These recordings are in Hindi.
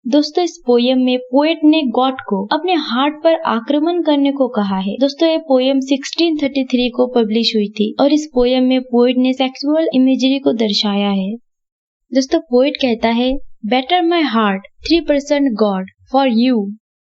दोस्तों इस पोयम में पोएट ने गॉड को अपने हार्ट पर आक्रमण करने को कहा है। दोस्तों ये पोयम 1633 को पब्लिश हुई थी और इस पोयम में पोएट ने सेक्सुअल इमेजरी को दर्शाया है। दोस्तों पोएट कहता है batter my heart 3% God for you.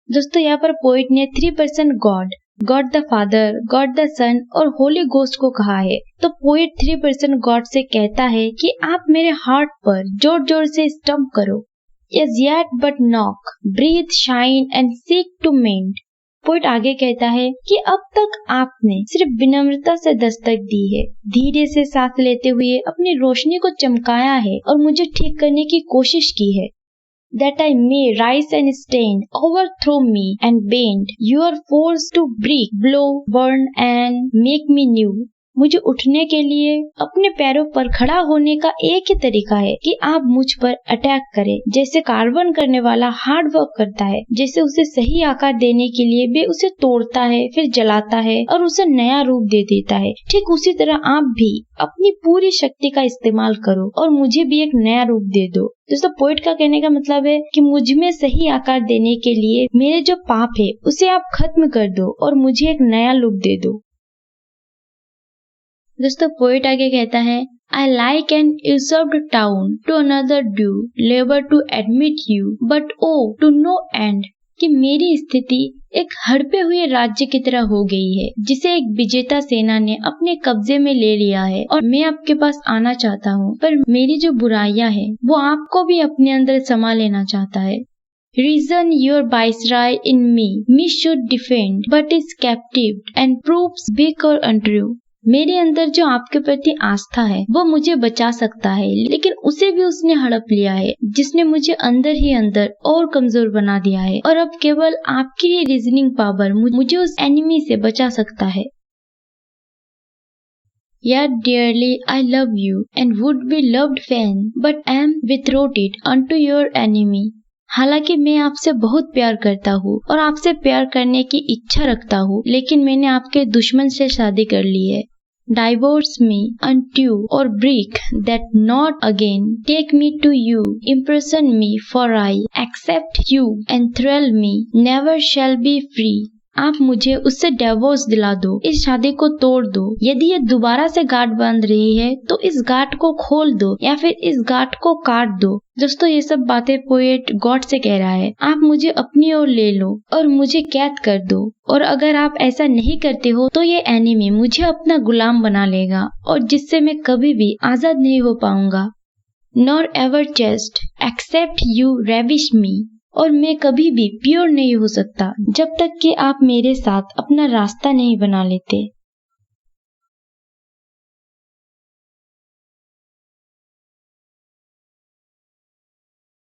दोस्तों यहाँ पर पोएट ने 3% God, God the father, God the son और होली गोस्ट को कहा है। तो पोएट 3% गॉड से कहता है कि आप मेरे हार्ट पर जोर जोर से स्टंप करो। Yes yet but knock, breathe, shine and seek to mend। Poet आगे कहता है कि अब तक आपने सिर्फ विनम्रता से दस्तक दी है, धीरे से सांस लेते हुए अपनी रोशनी को चमकाया है और मुझे ठीक करने की कोशिश की है। That I may rise and stand, overthrow me and bend, you are forced to break, blow, burn and make me new। मुझे उठने के लिए अपने पैरों पर खड़ा होने का एक ही तरीका है कि आप मुझ पर अटैक करें, जैसे कार्बन करने वाला हार्ड वर्क करता है, जैसे उसे सही आकार देने के लिए वे उसे तोड़ता है, फिर जलाता है और उसे नया रूप दे देता है। ठीक उसी तरह आप भी अपनी पूरी शक्ति का इस्तेमाल करो और मुझे भी एक नया रूप दे दो। दोस्तों पोएट का कहने का मतलब है कि मुझ में सही आकार देने के लिए मेरे जो पाप है उसे आप खत्म कर दो और मुझे एक नया लुक दे दो। दोस्तों पोएट आगे कहता है I like an usurped town to another due, labor to admit you, but oh to no end। कि मेरी स्थिति एक हड़पे हुए राज्य की तरह हो गई है जिसे एक विजेता सेना ने अपने कब्जे में ले लिया है और मैं आपके पास आना चाहता हूँ, पर मेरी जो बुराइयां हैं वो आपको भी अपने अंदर समा लेना चाहता है। Reason your viceroy in me should defend, but is captive and proves weak or untrue। मेरे अंदर जो आपके प्रति आस्था है वो मुझे बचा सकता है, लेकिन उसे भी उसने हड़प लिया है, जिसने मुझे अंदर ही अंदर और कमजोर बना दिया है और अब केवल आपकी ही रीजनिंग पावर मुझे उस एनिमी से बचा सकता है। Yet dearly I love you and would be loved fain, but am betrothed unto your enemy। हालांकि मैं आपसे बहुत प्यार करता हूँ और आपसे प्यार करने की इच्छा रखता हूँ, लेकिन मैंने आपके दुश्मन से शादी कर ली है। Divorce me unto or break that not again, take me to you, imprison me for I accept you, enthrall me, never shall be free। आप मुझे उससे डिवोर्स दिला दो, इस शादी को तोड़ दो। यदि ये दोबारा से गांठ बांध रही है तो इस गांठ को खोल दो या फिर इस गांठ को काट दो। दोस्तों ये सब बातें पोएट गॉड से कह रहा है। आप मुझे अपनी ओर ले लो और मुझे कैद कर दो, और अगर आप ऐसा नहीं करते हो तो ये एनिमी मुझे अपना गुलाम बना लेगा और जिससे मैं कभी भी आजाद नहीं हो पाऊंगा। Nor ever just accept you ravish me। और मैं कभी भी प्योर नहीं हो सकता जब तक कि आप मेरे साथ अपना रास्ता नहीं बना लेते।